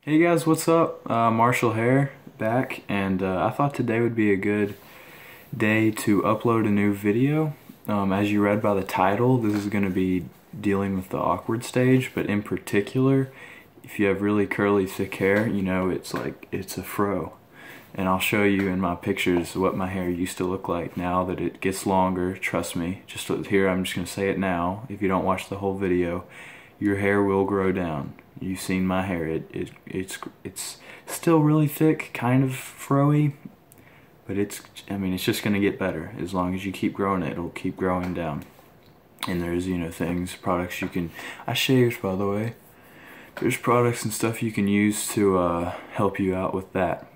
Hey guys, what's up? Marshall Hare back, and I thought today would be a good day to upload a new video. As you read by the title, this is going to be dealing with the awkward stage, but in particular, if you have really curly, thick hair, you know it's a fro. And I'll show you in my pictures what my hair used to look like now that it gets longer. Trust me, just here I'm just going to say it now. If you don't watch the whole video, your hair will grow down. You've seen my hair. It's still really thick, kind of fro-y, but it's just gonna get better. As long as you keep growing it, it'll keep growing down. And there's, products you can, I shaved, by the way. There's products and stuff you can use to help you out with that.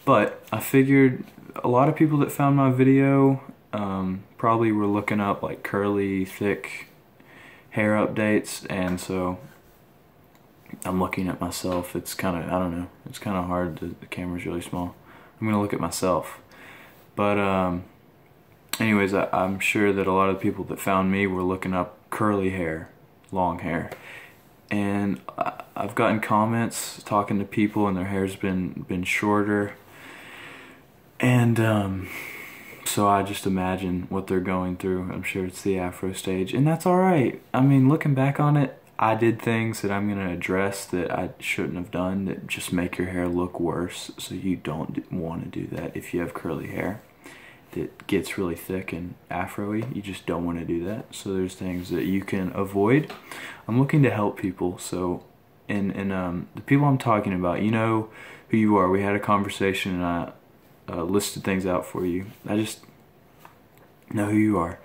But I figured a lot of people that found my video probably were looking up like curly, thick hair updates, and so I'm looking at myself. It's kind of, I don't know, it's kind of hard. The camera's really small. I'm gonna look at myself. But anyways, I'm sure that a lot of the people that found me were looking up curly hair, long hair. And I've gotten comments talking to people and their hair's been shorter. And so I just imagine what they're going through. I'm sure it's the afro stage, and that's alright. I mean, looking back on it, I did things that I'm going to address that I shouldn't have done that just make your hair look worse, so you don't want to do that if you have curly hair that gets really thick and afro-y. You just don't want to do that. So there's things that you can avoid. I'm looking to help people, so and the people I'm talking about, you know who you are. We had a conversation and I listed things out for you. I just know who you are.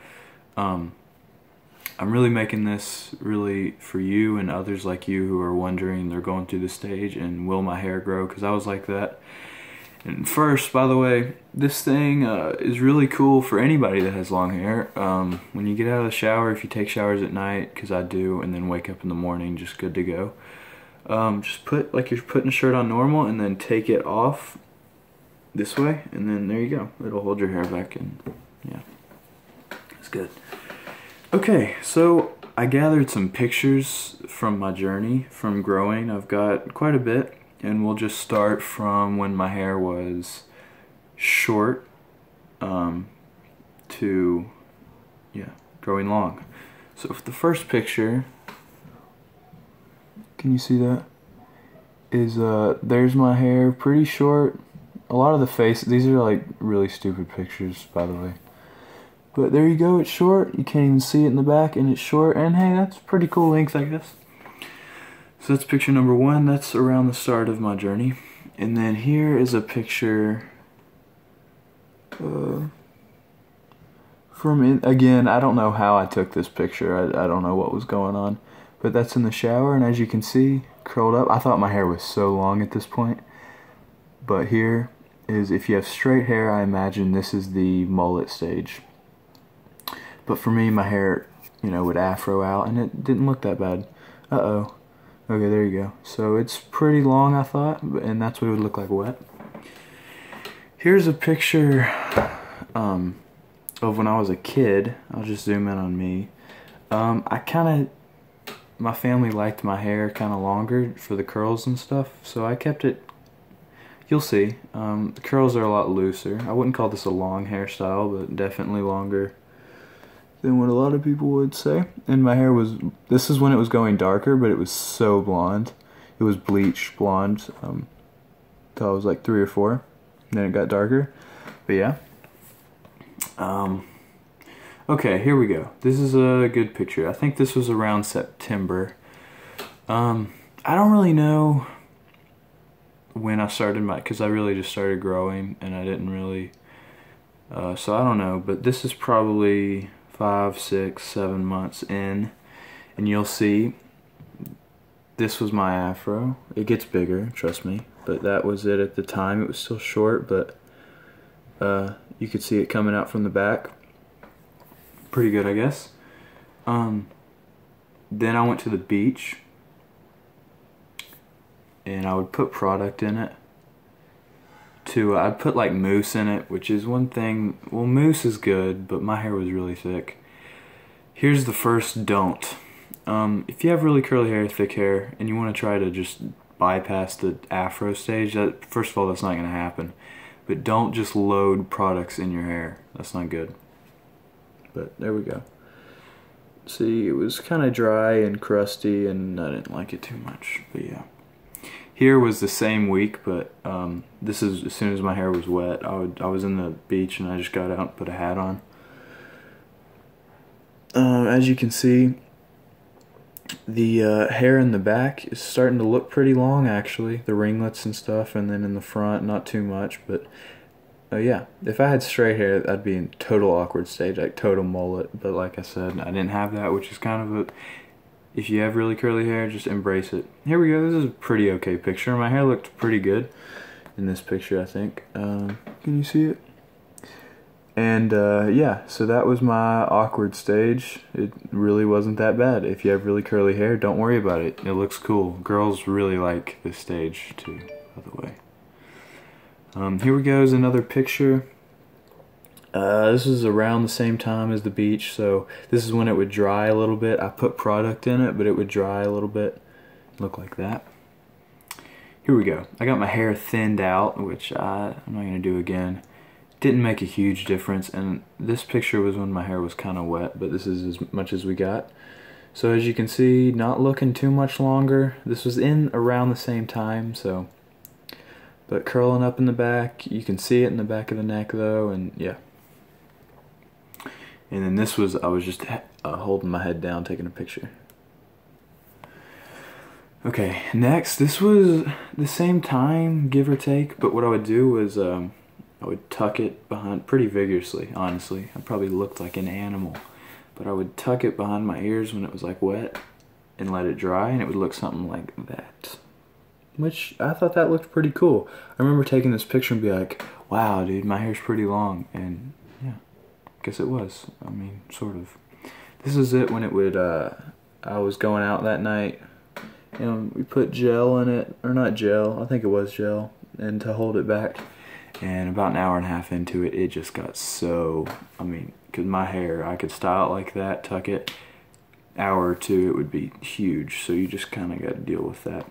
I'm really making this really for you and others like you who are wondering, they're going through the stage, and will my hair grow? Because I was like that. And first, by the way, this thing is really cool for anybody that has long hair. When you get out of the shower, if you take showers at night, because I do, and then wake up in the morning, just good to go. Just put, like you're putting a shirt on normal, and then take it off this way, and then there you go. It'll hold your hair back, and yeah, it's good. Okay, so I gathered some pictures from my journey from growing. I've got quite a bit, and we'll just start from when my hair was short to, yeah, growing long. So for the first picture, can you see that? Is there's my hair, pretty short. A lot of the face, these are like really stupid pictures, by the way. But there you go, it's short. You can't even see it in the back, and it's short. And hey, that's pretty cool length, I guess. So that's picture number one. That's around the start of my journey. And then here is a picture again, I don't know how I took this picture. I don't know what was going on. But that's in the shower, and as you can see, curled up. I thought my hair was so long at this point. But here is, if you have straight hair, I imagine this is the mullet stage. But for me, my hair, would afro out, and it didn't look that bad. Uh-oh. Okay, there you go. So it's pretty long, I thought, and that's what it would look like wet. Here's a picture of when I was a kid. I'll just zoom in on me. My family liked my hair kind of longer for the curls and stuff, so I kept it. You'll see. The curls are a lot looser. I wouldn't call this a long hairstyle, but definitely longer than what a lot of people would say. And my hair was, this is when it was going darker, but it was so blonde. It was bleach blonde till I was like 3 or 4. And then it got darker. But yeah. Okay, here we go. This is a good picture. I think this was around September. I don't really know when I started because I really just started growing, and I didn't really, so I don't know, but this is probably 5, 6, 7 months in, and you'll see this was my afro. It gets bigger, trust me, but that was it at the time. It was still short, but you could see it coming out from the back. Pretty good, I guess. Then I went to the beach, and I would put product in it. I'd put like mousse in it, which is one thing. Well, mousse is good, but my hair was really thick. Here's the first don't. If you have really curly hair, thick hair, and you want to try to just bypass the afro stage. First of all, that's not going to happen. But don't just load products in your hair. That's not good. But there we go. See, it was kind of dry and crusty, and I didn't like it too much. But yeah. Here was the same week, but this is as soon as my hair was wet. I was in the beach and I just got out and put a hat on. As you can see, the hair in the back is starting to look pretty long, actually. The ringlets and stuff, and then in the front, not too much, but yeah. If I had straight hair, that'd be in total awkward stage, like total mullet. But like I said, I didn't have that, which is kind of a... If you have really curly hair, just embrace it. Here we go. This is a pretty okay picture. My hair looked pretty good in this picture, I think. Can you see it? And yeah, so that was my awkward stage. It really wasn't that bad. If you have really curly hair, don't worry about it. It looks cool. Girls really like this stage too, by the way. Here we go is another picture. This is around the same time as the beach, so this is when it would dry a little bit. I put product in it, but it would dry a little bit. Look like that. Here we go. I got my hair thinned out, which I'm not going to do again. Didn't make a huge difference, and this picture was when my hair was kind of wet, but this is as much as we got. So as you can see, not looking too much longer. This was in around the same time, so... But curling up in the back, you can see it in the back of the neck though, and yeah. And then this was, I was just holding my head down, taking a picture. Okay, next, this was the same time, give or take, but what I would do was, I would tuck it behind pretty vigorously, honestly. I probably looked like an animal. But I would tuck it behind my ears when it was like wet and let it dry, and it would look something like that. Which, I thought that looked pretty cool. I remember taking this picture and be like, wow, dude, my hair's pretty long, and yeah. Guess it was. I mean, sort of. This is it when it would, I was going out that night, and we put gel in it, or not gel, I think it was gel, and to hold it back. And about an hour and a half into it, it just got so, I mean, because my hair, I could style it like that, tuck it, hour or two, it would be huge, so you just kind of got to deal with that.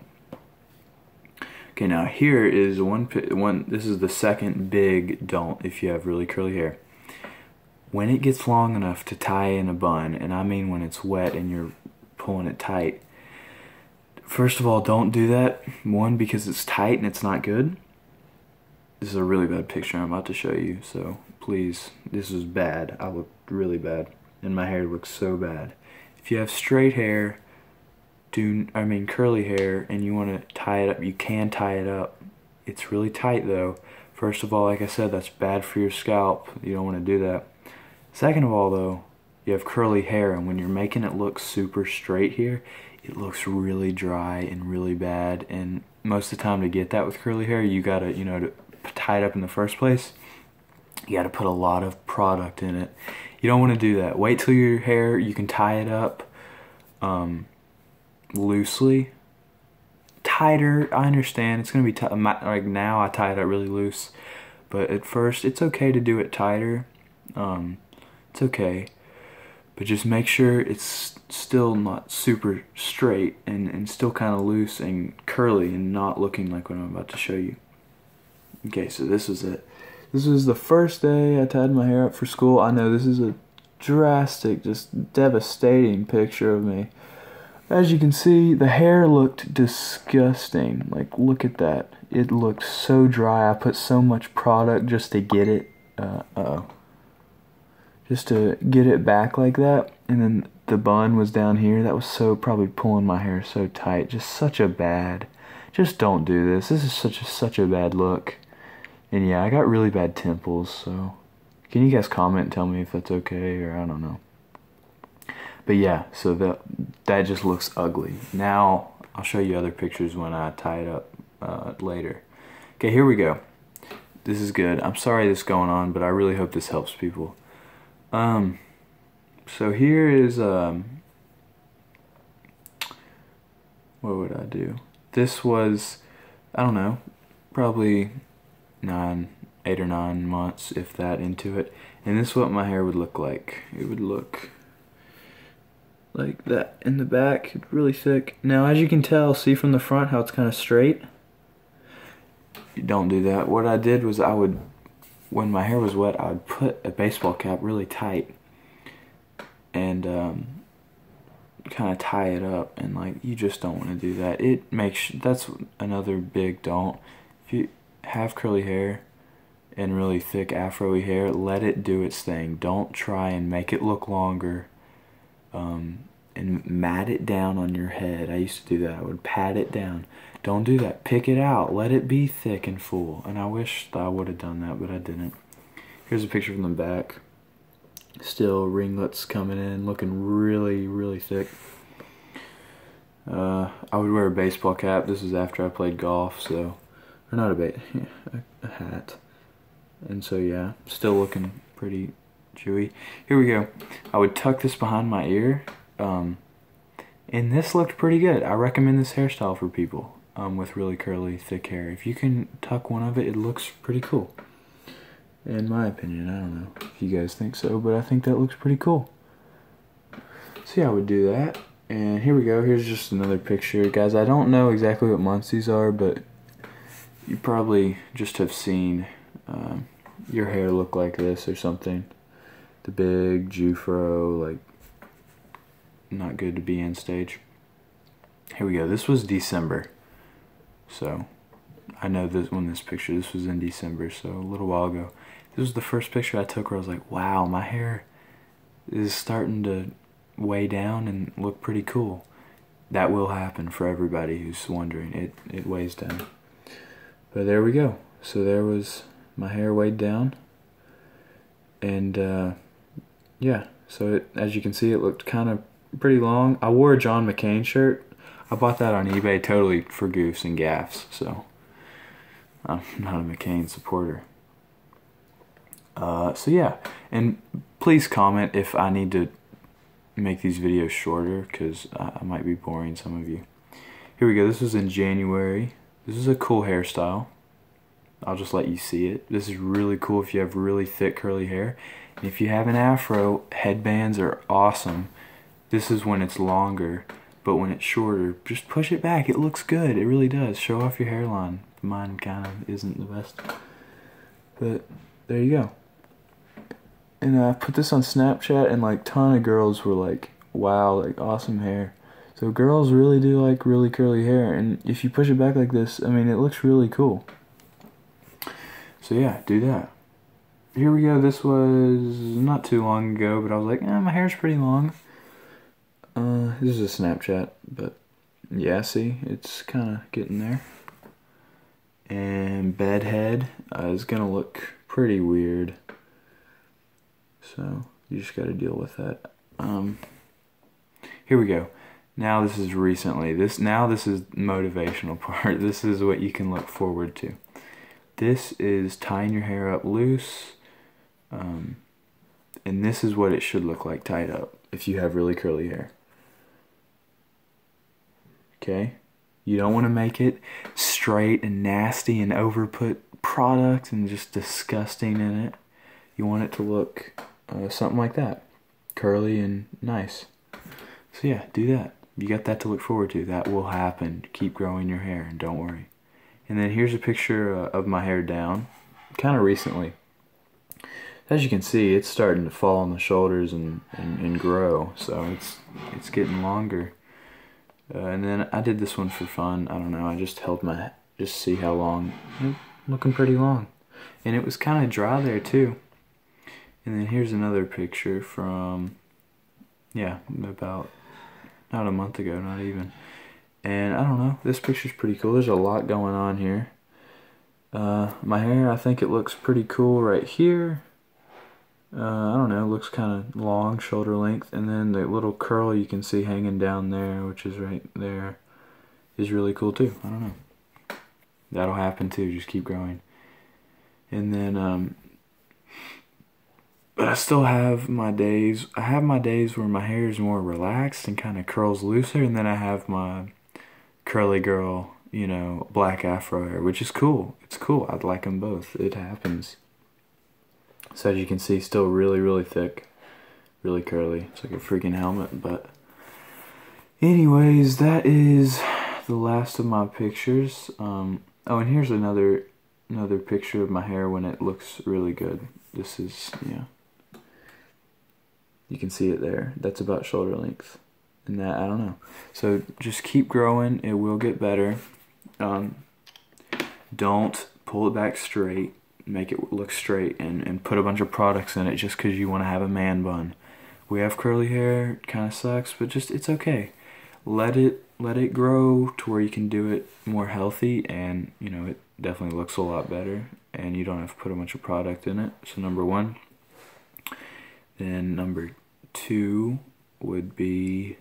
Okay, now here is this is the second big don't if you have really curly hair. When it gets long enough to tie in a bun, and I mean when it's wet and you're pulling it tight, first of all, don't do that. One, because it's tight and it's not good. This is a really bad picture I'm about to show you, so please, this is bad. I look really bad, and my hair looks so bad. If you have straight hair, curly hair, and you want to tie it up, you can tie it up. It's really tight though. First of all, like I said, that's bad for your scalp. You don't want to do that. Second of all though, you have curly hair, and when you're making it look super straight here, it looks really dry and really bad, and most of the time to get that with curly hair, you gotta, to tie it up in the first place, you gotta put a lot of product in it. You don't want to do that. Wait till your hair, you can tie it up loosely. Tighter, I understand, it's gonna be like now I tie it up really loose, but at first it's okay to do it tighter. It's okay, but just make sure it's still not super straight and still kind of loose and curly and not looking like what I'm about to show you. Okay, so this was it. This was the first day I tied my hair up for school. I know this is a drastic, just devastating picture of me. As you can see, the hair looked disgusting. Like, look at that. It looked so dry. I put so much product just to get it, just to get it back like that. And then the bun was down here. That was so, probably pulling my hair so tight. Just such a bad, just don't do this. This is such a bad look. And yeah, I got really bad temples, so can you guys comment and tell me if that's okay, or I don't know. But yeah, so that just looks ugly. Now, I'll show you other pictures when I tie it up later. Okay, here we go. This is good. I'm sorry this is going on, but I really hope this helps people. So here is, what would I do? This was, I don't know, probably 8 or 9 months, if that, into it. And this is what my hair would look like. It would look like that in the back, really thick. Now as you can tell, see from the front how it's kind of straight? You don't do that. What I did was when my hair was wet, I would put a baseball cap really tight and kind of tie it up, and like, you just don't want to do that. That's another big don't. If you have curly hair and really thick afro-y hair, let it do its thing. Don't try and make it look longer and mat it down on your head. I used to do that. I would pat it down. Don't do that. Pick it out. Let it be thick and full. And I wish I would have done that, but I didn't. Here's a picture from the back. Still ringlets coming in, looking really, really thick. I would wear a baseball cap. This is after I played golf, so, or not a hat. And so yeah, still looking pretty Jewy. Here we go. I would tuck this behind my ear, and this looked pretty good. I recommend this hairstyle for people with really curly, thick hair. If you can tuck one of it, it looks pretty cool. In my opinion, I don't know if you guys think so, but I think that looks pretty cool. So yeah, I would do that. And here we go. Here's just another picture. Guys, I don't know exactly what months these are, but you probably just have seen your hair look like this or something. The big Jewfro, like, not good to be in stage. Here we go. This was December. So I know this picture, this was in December, so a little while ago. This was the first picture I took where I was like, wow, my hair is starting to weigh down and look pretty cool. That will happen for everybody who's wondering. It weighs down. But there we go. So there was my hair weighed down. And yeah, so as you can see, it looked kind of pretty long. I wore a John McCain shirt. I bought that on eBay totally for goofs and gaffs, so I'm not a McCain supporter. So yeah, and please comment if I need to make these videos shorter, because I might be boring some of you. Here we go. This was in January. This is a cool hairstyle. I'll just let you see it. This is really cool if you have really thick curly hair. And if you have an afro, headbands are awesome. This is when it's longer, but when it's shorter, just push it back. It looks good. It really does. Show off your hairline. Mine kind of isn't the best. But there you go. And I put this on Snapchat, and like ton of girls were like, wow, like awesome hair. So girls really do like really curly hair, and if you push it back like this, I mean, it looks really cool. So yeah, do that. Here we go. This was not too long ago, but I was like, my hair's pretty long. This is a Snapchat, but yeah, see, it's kind of getting there. And bedhead is gonna look pretty weird. So you just got to deal with that. Here we go. Now this is recently. This is motivational part. This is what you can look forward to. This is tying your hair up loose. And this is what it should look like tied up if you have really curly hair. Okay? You don't want to make it straight and nasty and over put product and just disgusting in it. You want it to look something like that. Curly and nice. So yeah, do that. You got that to look forward to. That will happen. Keep growing your hair and don't worry. And then here's a picture of my hair down. Kind of recently. As you can see, it's starting to fall on the shoulders and grow. So it's getting longer. And then I did this one for fun. I don't know. I just held just see how long. Looking pretty long. And it was kind of dry there too. And then here's another picture from, yeah, about not a month ago, not even. And I don't know, this picture's pretty cool. There's a lot going on here. My hair, I think it looks pretty cool right here. I don't know, it looks kind of long, shoulder length. And then the little curl you can see hanging down there, which is right there, is really cool too. I don't know. That'll happen too, just keep growing. And then, but I still have my days. I have my days where my hair is more relaxed and kind of curls looser, and then I have my curly girl, you know, black afro hair, which is cool. It's cool. I'd like them both. It happens. So as you can see, still really, really thick, really curly. It's like a freaking helmet, but Anyways, that is the last of my pictures. Oh, and here's another picture of my hair when it looks really good. This is, yeah. You can see it there. That's about shoulder length. And that, I don't know. So just keep growing. It will get better. Don't pull it back straight. Make it look straight and put a bunch of products in it just because you want to have a man bun. We have curly hair. It kind of sucks, but just, it's okay. Let it grow to where you can do it more healthy, and you know, it definitely looks a lot better, and you don't have to put a bunch of product in it. So number one. Then number two would be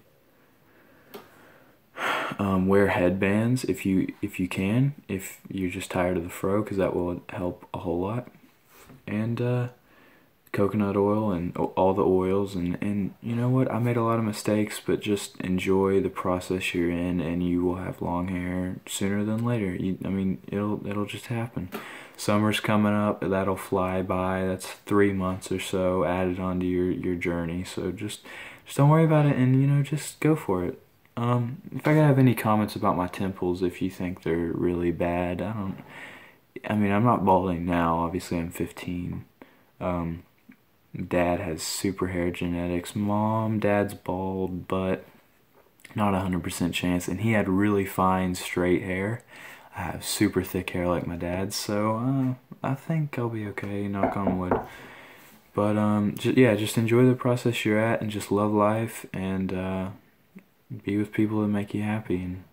wear headbands if you can, if you're just tired of the fro, because that will help a whole lot. And coconut oil and all the oils, and you know what, I made a lot of mistakes, but just enjoy the process you're in, and you will have long hair sooner than later. I mean, it'll just happen. Summer's coming up, that'll fly by. That's 3 months or so added onto your journey. So just don't worry about it, and you know, just go for it. If I could have any comments about my temples, if you think they're really bad, I mean, I'm not balding now, obviously I'm 15. Dad has super hair genetics. Dad's bald, but not 100% chance, and he had really fine straight hair. I have super thick hair like my dad's, so I think I'll be okay, knock on wood. But yeah, just enjoy the process you're at, and just love life, and be with people that make you happy. And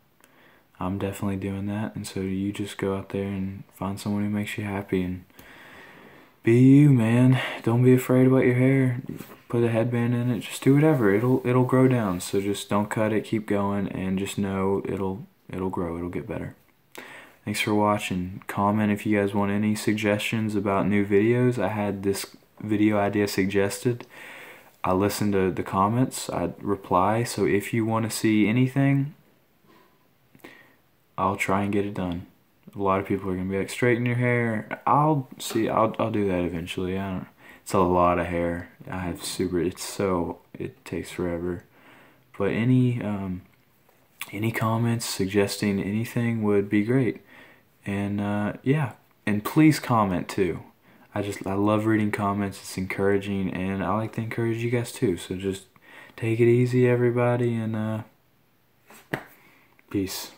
I'm definitely doing that, and so you just go out there and find someone who makes you happy, and be you, man. Don't be afraid about your hair. Put a headband in it. Just do whatever. It'll grow down. So just don't cut it. Keep going, and just know it'll grow. It'll get better. Thanks for watching. Comment if you guys want any suggestions about new videos. I had this video idea suggested. I listen to the comments. I reply. So if you want to see anything, I'll try and get it done. A lot of people are gonna be like, straighten your hair. I'll do that eventually. It's a lot of hair. I have it takes forever. But any comments suggesting anything would be great. And yeah, and please comment too. I love reading comments. It's encouraging, and I like to encourage you guys too. So just take it easy, everybody, and peace.